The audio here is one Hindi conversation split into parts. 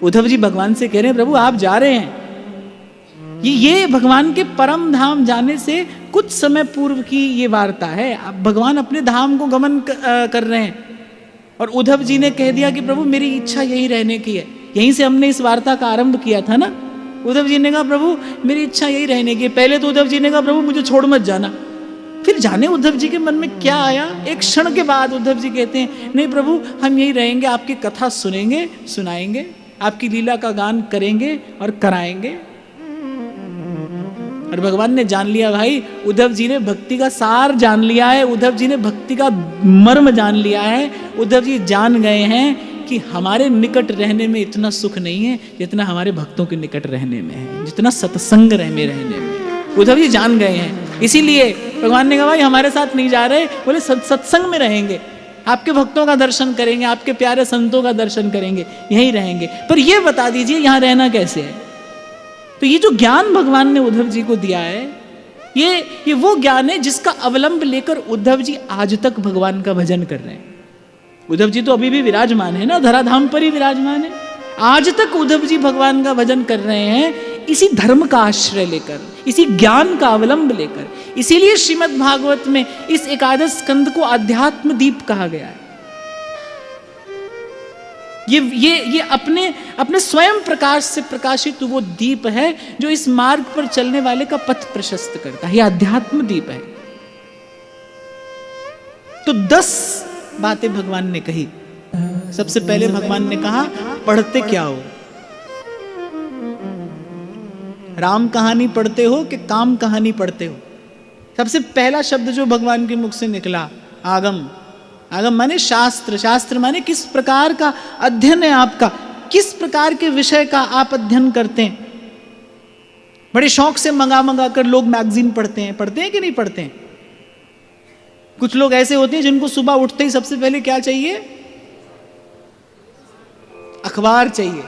उद्धव जी भगवान से कह रहे हैं प्रभु आप जा रहे हैं, ये भगवान के परम धाम जाने से कुछ समय पूर्व की ये वार्ता है। अब भगवान अपने धाम को गमन कर रहे हैं और उद्धव जी ने कह दिया कि प्रभु मेरी इच्छा यहीं रहने की है। यहीं से हमने इस वार्ता का आरंभ किया था ना। उद्धव जी ने कहा प्रभु मेरी इच्छा यहीं रहने की है। पहले तो उद्धव जी ने कहा प्रभु मुझे छोड़ मत जाना, फिर जाने उद्धव जी के मन में क्या आया। एक क्षण के बाद उद्धव जी कहते हैं नहीं प्रभु हम यहीं रहेंगे, आपकी कथा सुनेंगे, सुनाएंगे, आपकी लीला का गान करेंगे और कराएंगे। और भगवान ने जान लिया भाई, उद्धव जी ने भक्ति का सार जान लिया है, उद्धव जी ने भक्ति का मर्म जान लिया है। उद्धव जी जान गए हैं कि हमारे निकट रहने में इतना सुख नहीं है जितना हमारे भक्तों के निकट रहने में है, जितना सत्संग में रहने में। उद्धव जी जान गए हैं, इसीलिए भगवान ने कहा भाई हमारे साथ नहीं जा रहे, बोले सत्संग में रहेंगे, आपके भक्तों का दर्शन करेंगे, आपके प्यारे संतों का दर्शन करेंगे, यहीं रहेंगे। पर ये बता दीजिए यहाँ रहना कैसे है। तो ये जो ज्ञान भगवान ने उद्धव जी को दिया है, ये वो ज्ञान है जिसका अवलंब लेकर उद्धव जी आज तक भगवान का भजन कर रहे हैं। उद्धव जी तो अभी भी विराजमान है ना, धराधाम पर ही विराजमान है। आज तक उद्धव जी भगवान का भजन कर रहे हैं इसी धर्म का आश्रय लेकर, इसी ज्ञान का अवलंब लेकर। इसीलिए श्रीमद् भागवत में इस एकादश स्कंद को अध्यात्म दीप कहा गया है। ये अपने स्वयं प्रकाश से प्रकाशित वो दीप है जो इस मार्ग पर चलने वाले का पथ प्रशस्त करता है। ये अध्यात्म दीप है। तो 10 बातें भगवान ने कही। सबसे पहले भगवान ने कहा पढ़ते क्या हो, राम कहानी पढ़ते हो कि काम कहानी पढ़ते हो। सबसे पहला शब्द जो भगवान के मुख से निकला आगम। आगम माने शास्त्र, शास्त्र माने किस प्रकार का अध्ययन है आपका, किस प्रकार के विषय का आप अध्ययन करते हैं। बड़े शौक से मंगा कर लोग मैगजीन पढ़ते हैं कि नहीं पढ़ते हैं। कुछ लोग ऐसे होते हैं जिनको सुबह उठते ही सबसे पहले क्या चाहिए, अखबार चाहिए।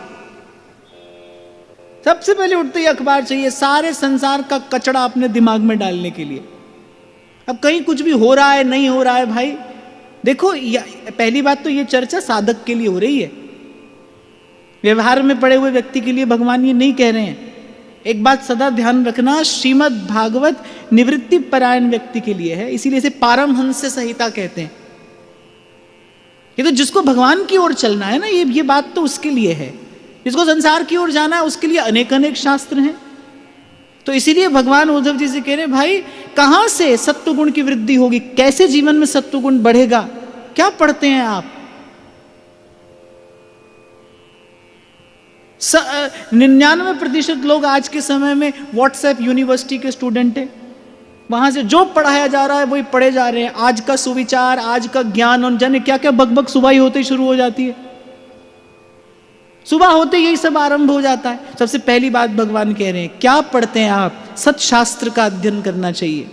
सबसे पहले उठते ही अखबार चाहिए, सारे संसार का कचड़ा अपने दिमाग में डालने के लिए। अब कहीं कुछ भी हो रहा है नहीं हो रहा है भाई, देखो पहली बात तो ये चर्चा साधक के लिए हो रही है, व्यवहार में पड़े हुए व्यक्ति के लिए भगवान ये नहीं कह रहे हैं। एक बात सदा ध्यान रखना, श्रीमद् भागवत निवृत्ति परायण व्यक्ति के लिए है, इसीलिए इसे पारमहंस संहिता कहते हैं। ये तो जिसको भगवान की ओर चलना है ना, ये बात तो उसके लिए है। जिसको संसार की ओर जाना है उसके लिए अनेक शास्त्र हैं। तो इसीलिए भगवान उद्धव जी से कह रहे भाई कहां से सत्वगुण की वृद्धि होगी, कैसे जीवन में सत्वगुण बढ़ेगा, क्या पढ़ते हैं आप। 99% लोग आज के समय में व्हाट्सएप यूनिवर्सिटी के स्टूडेंट हैं, वहां से जो पढ़ाया जा रहा है वही पढ़े जा रहे हैं। आज का सुविचार, आज का ज्ञान और जाने क्या क्या बकबक सुबह ही होते ही शुरू हो जाती है। सुबह होते यही सब आरंभ हो जाता है। सबसे पहली बात भगवान कह रहे हैं क्या पढ़ते हैं आप, सत्शास्त्र का अध्ययन करना चाहिए।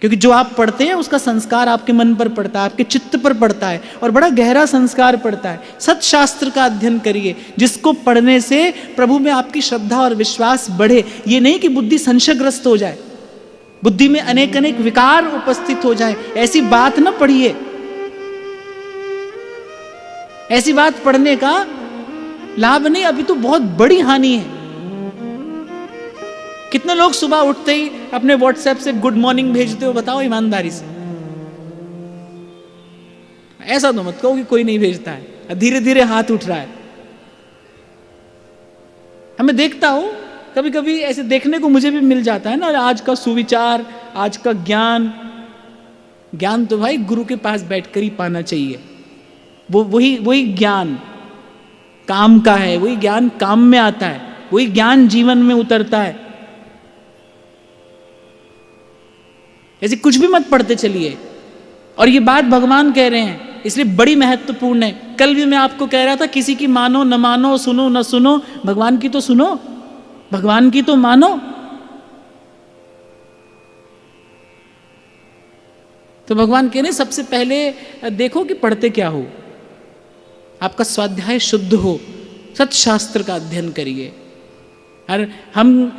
क्योंकि जो आप पढ़ते हैं उसका संस्कार आपके मन पर पड़ता है, आपके चित्त पर पड़ता है और बड़ा गहरा संस्कार पड़ता है। सत्शास्त्र का अध्ययन करिए, जिसको पढ़ने से प्रभु में आपकी श्रद्धा और विश्वास बढ़े। ये नहीं कि बुद्धि संशयग्रस्त हो जाए, बुद्धि में अनेक विकार उपस्थित हो जाए, ऐसी बात ना पढ़िए। ऐसी बात पढ़ने का लाभ नहीं, अभी तो बहुत बड़ी हानि है। कितने लोग सुबह उठते ही अपने व्हाट्सएप से गुड मॉर्निंग भेजते हो, बताओ ईमानदारी से। ऐसा तो मत कहो कि कोई नहीं भेजता है, धीरे धीरे हाथ उठ रहा है। हमें देखता हो कभी कभी ऐसे देखने को मुझे भी मिल जाता है ना, आज का सुविचार, आज का ज्ञान तो भाई गुरु के पास बैठकर ही पाना चाहिए। वही ज्ञान काम का है, वही ज्ञान काम में आता है, वही ज्ञान जीवन में उतरता है। ऐसे कुछ भी मत पढ़ते चलिए। और ये बात भगवान कह रहे हैं, इसलिए बड़ी महत्वपूर्ण है। कल भी मैं आपको कह रहा था किसी की मानो न मानो, सुनो न सुनो, भगवान की तो सुनो, भगवान की तो मानो। तो भगवान कह रहे सबसे पहले देखो कि पढ़ते क्या हो, आपका स्वाध्याय शुद्ध हो, सत्शास्त्र का अध्ययन करिए। और हम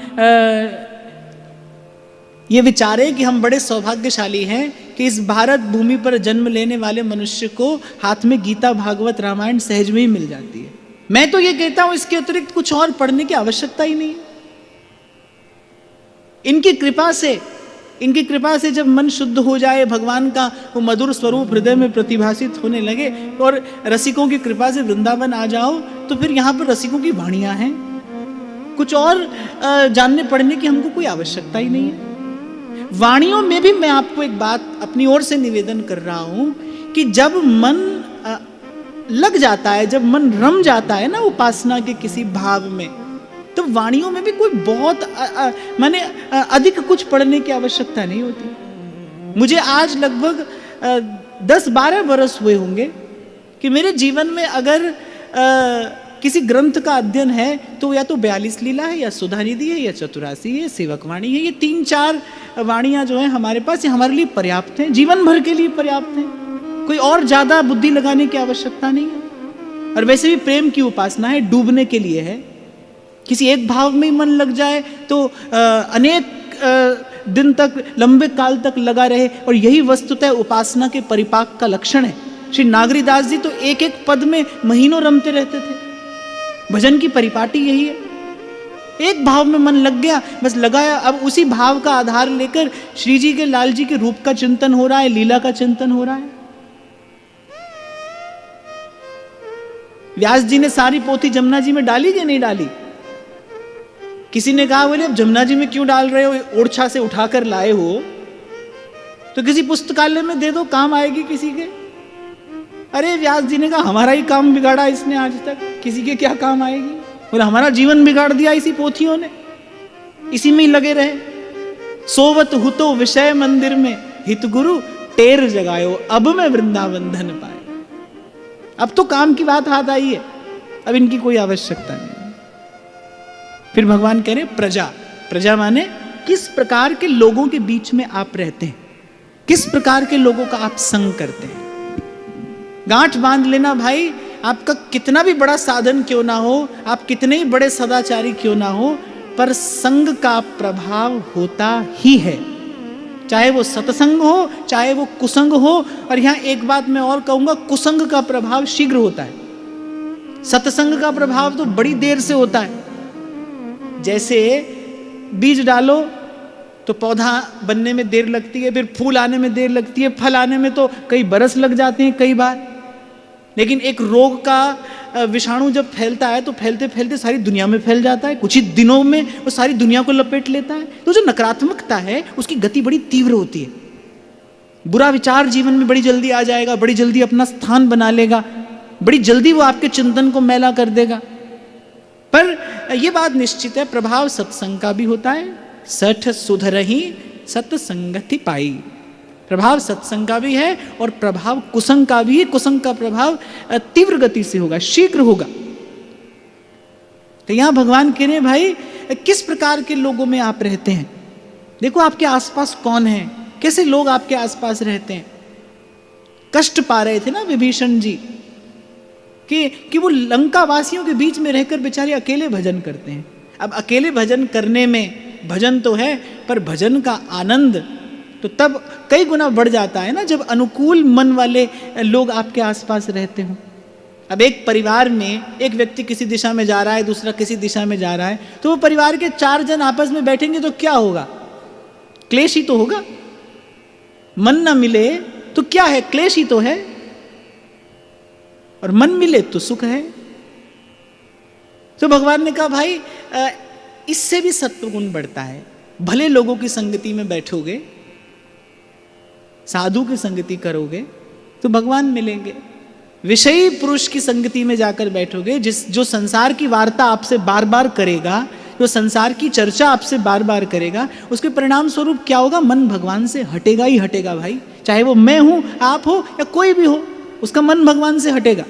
ये विचारें कि हम बड़े सौभाग्यशाली हैं कि इस भारत भूमि पर जन्म लेने वाले मनुष्य को हाथ में गीता, भागवत, रामायण सहज में ही मिल जाती है। मैं तो ये कहता हूं इसके अतिरिक्त कुछ और पढ़ने की आवश्यकता ही नहीं है। इनकी कृपा से जब मन शुद्ध हो जाए, भगवान का वो मधुर स्वरूप हृदय में प्रतिभासित होने लगे और रसिकों की कृपा से वृंदावन आ जाओ, तो फिर यहाँ पर रसिकों की वाणियां हैं। कुछ और जानने पढ़ने की हमको कोई आवश्यकता ही नहीं है। वाणियों में भी मैं आपको एक बात अपनी ओर से निवेदन कर रहा हूं कि जब मन लग जाता है, जब मन रम जाता है ना उपासना के किसी भाव में, तो वाणियों में भी कोई बहुत माने अधिक कुछ पढ़ने की आवश्यकता नहीं होती। मुझे आज लगभग 10-12 वर्ष हुए होंगे कि मेरे जीवन में अगर किसी ग्रंथ का अध्ययन है तो या तो 42 लीला है, या सुधा निधि है, या चतुरासी है, सेवक वाणी है। ये 3-4 वाणियां जो है हमारे पास, ये हमारे लिए पर्याप्त हैं, जीवन भर के लिए पर्याप्त हैं। कोई और ज्यादा बुद्धि लगाने की आवश्यकता नहीं है। और वैसे भी प्रेम की उपासना है, डूबने के लिए है। किसी एक भाव में ही मन लग जाए तो अनेक दिन तक, लंबे काल तक लगा रहे, और यही वस्तुतः उपासना के परिपाक का लक्षण है। श्री नागरीदास जी तो एक एक पद में महीनों रमते रहते थे। भजन की परिपाटी यही है, एक भाव में मन लग गया, बस लगाया। अब उसी भाव का आधार लेकर श्री जी के, लाल जी के रूप का चिंतन हो रहा है, लीला का चिंतन हो रहा है। व्यास जी ने सारी पोथी जमुना जी में डाली कि नहीं डाली? किसी ने कहा बोले अब जमुना जी में क्यों डाल रहे हो, ओरछा से उठाकर लाए हो तो किसी पुस्तकालय में दे दो, काम आएगी किसी के। अरे व्यास जी ने कहा हमारा ही काम बिगाड़ा इसने आज तक, किसी के क्या काम आएगी। बोले हमारा जीवन बिगाड़ दिया इसी पोथियों ने, इसी में ही लगे रहे। सोवत हुतो विषय मंदिर में, हित गुरु टेर जगायो, अब मैं वृंदावन धन पाए। अब तो काम की बात हाथ आई है, अब इनकी कोई आवश्यकता नहीं। फिर भगवान कह रहे प्रजा, प्रजा माने किस प्रकार के लोगों के बीच में आप रहते हैं, किस प्रकार के लोगों का आप संग करते हैं। गांठ बांध लेना भाई, आपका कितना भी बड़ा साधन क्यों ना हो, आप कितने ही बड़े सदाचारी क्यों ना हो, पर संग का प्रभाव होता ही है। चाहे वो सत्संग हो, चाहे वो कुसंग हो। और यहां एक बात मैं और कहूंगा, कुसंग का प्रभाव शीघ्र होता है, सत्संग का प्रभाव तो बड़ी देर से होता है। जैसे बीज डालो तो पौधा बनने में देर लगती है, फिर फूल आने में देर लगती है, फल आने में तो कई बरस लग जाते हैं कई बार। लेकिन एक रोग का विषाणु जब फैलता है तो फैलते फैलते सारी दुनिया में फैल जाता है, कुछ ही दिनों में वो सारी दुनिया को लपेट लेता है। तो जो नकारात्मकता है उसकी गति बड़ी तीव्र होती है। बुरा विचार जीवन में बड़ी जल्दी आ जाएगा, बड़ी जल्दी अपना स्थान बना लेगा, बड़ी जल्दी वो आपके चिंतन को मैला कर देगा। पर यह बात निश्चित है, प्रभाव सत्संग का भी होता है। सठ सुधरही सत्संगति पाई, प्रभाव सत्संग का भी है और प्रभाव कुसंग का भी है। कुसंग का प्रभाव तीव्र गति से होगा, शीघ्र होगा। तो यहां भगवान कह रहे हैं भाई किस प्रकार के लोगों में आप रहते हैं। देखो आपके आसपास कौन है, कैसे लोग आपके आसपास रहते हैं। कष्ट पा रहे थे ना विभीषण जी कि वो लंका वासियों के बीच में रहकर बेचारे अकेले भजन करते हैं। अब अकेले भजन करने में भजन तो है, पर भजन का आनंद तो तब कई गुना बढ़ जाता है ना जब अनुकूल मन वाले लोग आपके आसपास रहते हो। अब एक परिवार में एक व्यक्ति किसी दिशा में जा रहा है, दूसरा किसी दिशा में जा रहा है, तो वो परिवार के 4 जन आपस में बैठेंगे तो क्या होगा, क्लेश ही तो होगा। मन ना मिले तो क्या है, क्लेश ही तो है, और मन मिले तो सुख है। तो भगवान ने कहा भाई इससे भी सत्वगुण बढ़ता है। भले लोगों की संगति में बैठोगे, साधु की संगति करोगे तो भगवान मिलेंगे। विषयी पुरुष की संगति में जाकर बैठोगे, जो संसार की वार्ता आपसे बार बार करेगा, जो संसार की चर्चा आपसे बार बार करेगा, उसके परिणाम स्वरूप क्या होगा, मन भगवान से हटेगा ही हटेगा भाई। चाहे वो मैं हूं, आप हो या कोई भी हो, उसका मन भगवान से हटेगा।